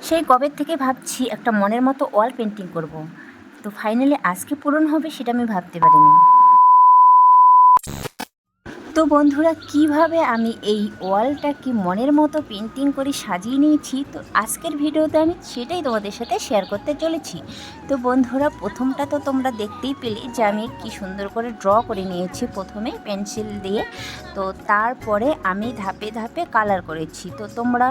সেই কবে থেকে ভাবছি একটা মনের মতো ওয়াল পেন্টিং করব। তো ফাইনালি আজকে পূরণ হবে সেটা আমি ভাবতে পারিনি। তো বন্ধুরা, কিভাবে আমি এই ওয়ালটাকে মনের মতো পেন্টিং করে সাজিয়ে নিয়েছি, তো আজকের ভিডিওতে আমি সেটাই তোমাদের সাথে শেয়ার করতে চলেছি। তো বন্ধুরা, প্রথমটা তো তোমরা দেখতেই পেলে যে আমি কি সুন্দর করে ড্র করে নিয়েছি প্রথমে পেন্সিল দিয়ে। তো তারপরে আমি ধাপে ধাপে কালার করেছি। তো তোমরা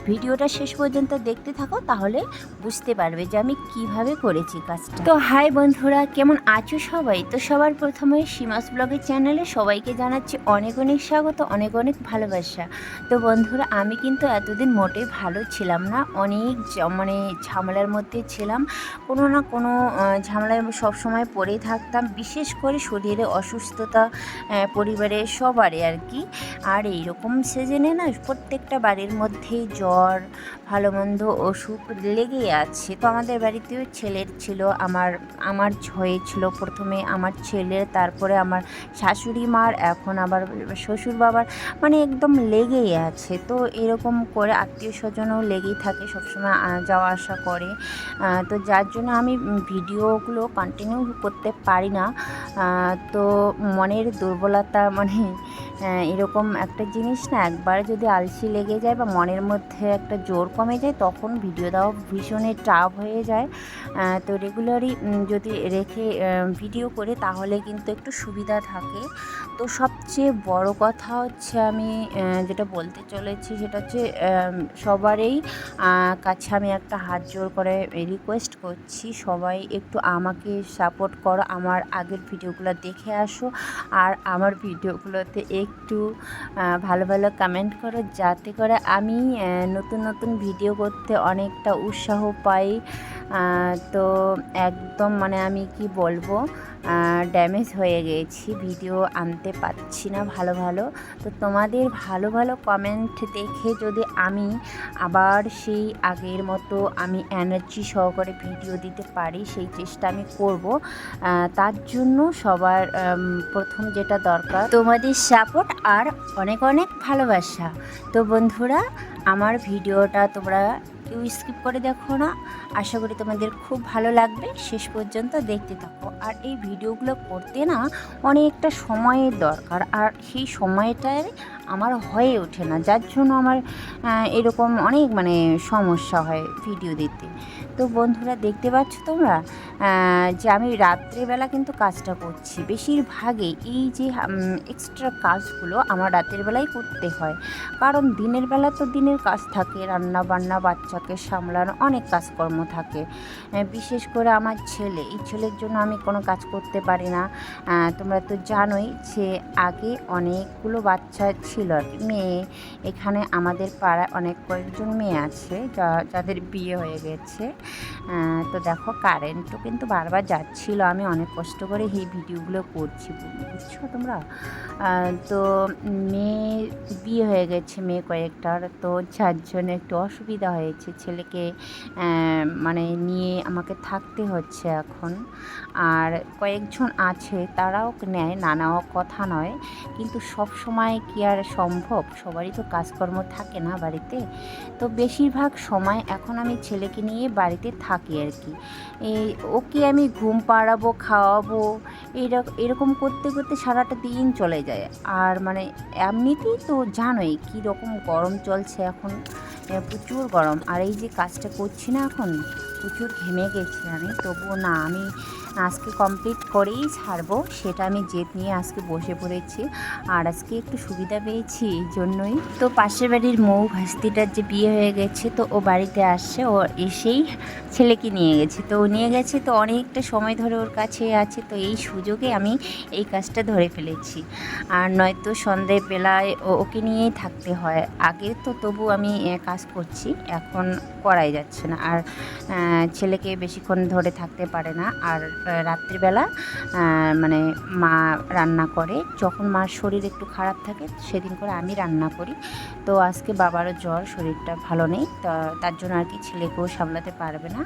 ভিডিওটা শেষ পর্যন্ত দেখতে থাকো, তাহলে বুঝতে পারবে যে আমি কিভাবে করেছি কাজটা। তো হাই বন্ধুরা, কেমন আছো সবাই? তো সবার প্রথমে সীমাস ব্লগের চ্যানেলে সবাইকে জানাচ্ছি অনেক অনেক স্বাগত, অনেক অনেক ভালোবাসা। তো বন্ধুরা, আমি কিন্তু এতদিন মোটেই ভালো ছিলাম না, অনেক মানে ঝামেলার মধ্যে ছিলাম। কোনো না কোনো ঝামেলায় সবসময় পড়েই থাকতাম, বিশেষ করে শরীরে অসুস্থতা, পরিবারের সবারই আর কি। আর এইরকম সিজনে না প্রত্যেকটা বাড়ির মধ্যেই জ্বর, ভালো মন্দ অসুখ লেগেই আছে। তো আমাদের বাড়িতেও ছেলের ছিল, আমার হয়েছিল প্রথমে আমার ছেলের, তারপরে আমার শাশুড়ি মার, এখন আবার শ্বশুর বাবার, মানে একদম লেগেই আছে। তো এরকম করে আত্মীয় স্বজনও লেগেই থাকে, সবসময় যাওয়া আসা করে। তো যার জন্য আমি ভিডিওগুলো কন্টিনিউ করতে পারি না। তো মনের দুর্বলতা, মানে এরকম একটা জিনিস না, একবার যদি আলসি লেগে যায় বা মনের মধ্যে একটা জোর কমে যায়, তখন ভিডিও দেওয়া ভীষণই টাফ হয়ে যায়। তো রেগুলারই যদি রেখে ভিডিও করে তাহলে কিন্তু একটু সুবিধা থাকে। তো সবচেয়ে বড় কথা হচ্ছে আমি যেটা বলতে চলেছি সেটা হচ্ছে সবারই কাছে আমি একটা হাত জোর করে রিকোয়েস্ট করছি, সবাই একটু আমাকে সাপোর্ট করো, আমার আগের ভিডিওগুলো দেখে আসো, আর আমার ভিডিওগুলোতে একটু ভালো ভালো কমেন্ট করো, যাতে করে আমি নতুন নতুন ভিডিও করতে অনেকটা উৎসাহ পাই। তো একদম মানে আমি কি বলবো, ড্যামেজ হয়ে গেছি, ভিডিও আনতে পারছি না ভালো ভালো। তো তোমাদের ভালো ভালো কমেন্ট দেখে যদি আমি আবার সেই আগের মতো আমি এনার্জি সহকারে ভিডিও দিতে পারি, সেই চেষ্টা আমি করব। তার জন্য সবার প্রথম যেটা দরকার তোমাদের সাপোর্ট আর অনেক অনেক ভালোবাসা। তো বন্ধুরা, আমার ভিডিওটা তোমরা কেউ স্কিপ করে দেখো না, আশা করি তোমাদের খুব ভালো লাগবে, শেষ পর্যন্ত দেখতে থাকো। আর এই ভিডিওগুলো করতে না অনেকটা সময়ের দরকার, আর সেই সময়টায় আমার হয়ে ওঠে না, যার জন্য আমার এরকম অনেক মানে সমস্যা হয় ভিডিও দিতে। তো বন্ধুরা, দেখতে পাচ্ছ তোমরা যে আমি রাত্রেবেলা কিন্তু কাজটা করছি, বেশিরভাগই এই যে এক্সট্রা কাজগুলো আমার রাতের বেলায় করতে হয়, কারণ দিনের বেলা তো দিনের কাজ থাকে, রান্না বান্না, বাচ্চাকে সামলানো, অনেক কাজকর্ম থাকে। বিশেষ করে আমার ছেলে, এই ছেলের জন্য আমি কোনো কাজ করতে পারি না। তোমরা তো জানোই যে আগে অনেকগুলো বাচ্চা ছিল আর কি, মেয়ে। এখানে আমাদের পাড়ায় অনেক কয়েকজন মেয়ে আছে যাদের বিয়ে হয়ে গেছে। তো দেখো, কারেন্টও কিন্তু বারবার যাচ্ছিলো, আমি অনেক কষ্ট করে এই ভিডিওগুলো করছি, বুঝছো তোমরা। তো মেয়ে বিয়ে হয়ে গেছে, মেয়ে কয়েকটার, তো যার জন্য একটু অসুবিধা হয়েছে, ছেলেকে মানে নিয়ে আমাকে থাকতে হচ্ছে এখন। আর কয়েকজন আছে, তারাও নেয়, না নেওয়া কথা নয়, কিন্তু সব সময় কি আর সম্ভব, সবারই তো কাজকর্ম থাকে না বাড়িতে। তো বেশিরভাগ সময় এখন আমি ছেলেকে নিয়ে বাড়িতে থাকি আর কি। ওকে আমি ঘুম পাড়াবো, খাওয়াবো, এরকম করতে করতে সারাটা দিন চলে যায়। আর মানে এমনিতেই তো জানোই কী রকম গরম চলছে এখন, প্রচুর গরম। আর এই যে কাজটা করছি না এখন, প্রচুর ঘেমে গেছি আমি, তবুও না, আমি আজকে কমপ্লিট করেই ছাড়বো, সেটা আমি জেদ নিয়ে আজকে বসে পড়েছি। আর আজকে একটু সুবিধা পেয়েছি এই জন্যই। তো পাশের বাড়ির মৌ ভাস্তিটার যে বিয়ে হয়ে গেছে, তো ও বাড়িতে আসছে, ও এসেই ছেলেকে নিয়ে গেছে। তো ও নিয়ে গেছে, তো অনেকটা সময় ধরে ওর কাছে আছে, তো এই সুযোগে আমি এই কাজটা ধরে ফেলেছি। আর নয়তো সন্ধ্যেবেলায় ওকে নিয়েই থাকতে হয়। আগে তো তবু আমি কাজ করছি, এখন করাই যাচ্ছে না। আর ছেলেকে বেশিক্ষণ ধরে থাকতে পারে না। আর রাত্রিবেলা মানে মা রান্না করে, যখন মার শরীর একটু খারাপ থাকে সেদিন করে আমি রান্না করি। তো আজকে বাবারও জ্বর, শরীরটা ভালো নেই, তার জন্য আর কি ছেলেকেও সামলাতে পারবে না,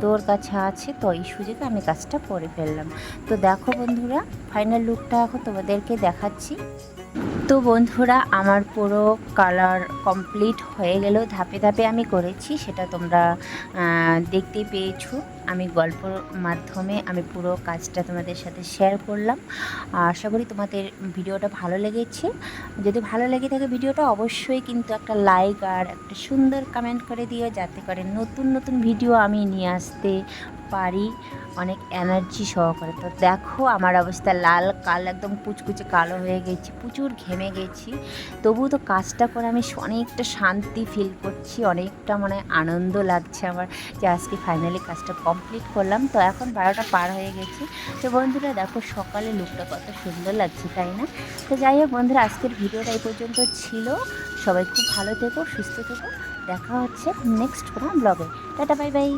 তো ওর কাছে আছে, তো এই সুযোগে আমি কাজটা করে ফেললাম। তো দেখো বন্ধুরা, ফাইনাল লুকটা এখন তোমাদেরকে দেখাচ্ছি। তো বন্ধুরা আমার পুরো কালার কমপ্লিট হয়ে গেল, ধাপে ধাপে আমি করেছি, সেটা তোমরা দেখতে পেয়েছো। আমি গল্পর মাধ্যমে আমি পুরো কাজটা তোমাদের সাথে শেয়ার করলাম। আশা করি তোমাদের ভিডিওটা ভালো লেগেছে। যদি ভালো লেগে থাকে ভিডিওটা অবশ্যই কিন্তু একটা লাইক আর একটা সুন্দর কমেন্ট করে দিও, যাতে করে নতুন নতুন ভিডিও আমি নিয়ে আসতে পারি অনেক এনার্জি সহকারে। তো দেখো আমার অবস্থা লাল একদম কুচকুচে কালো হয়ে গেছি, প্রচুর ঘেমে গেছি, তবুও তো কাজটা করে আমি অনেকটা শান্তি ফিল করছি, অনেকটা মানে আনন্দ লাগছে আমার যে আজকে ফাইনালি কাজটা কমপ্লিট করলাম। তো এখন 12টা পার হয়ে গেছি। তো বন্ধুরা দেখো সকালে লুকটা কত সুন্দর লাগছে, তাই না? তো যাই হোক বন্ধুরা, আজকের ভিডিওটা এই পর্যন্ত ছিল। সবাই খুব ভালো থেকো, সুস্থ থেকো, দেখা হচ্ছে নেক্সট কোনো ব্লগে। Tata, bye bye.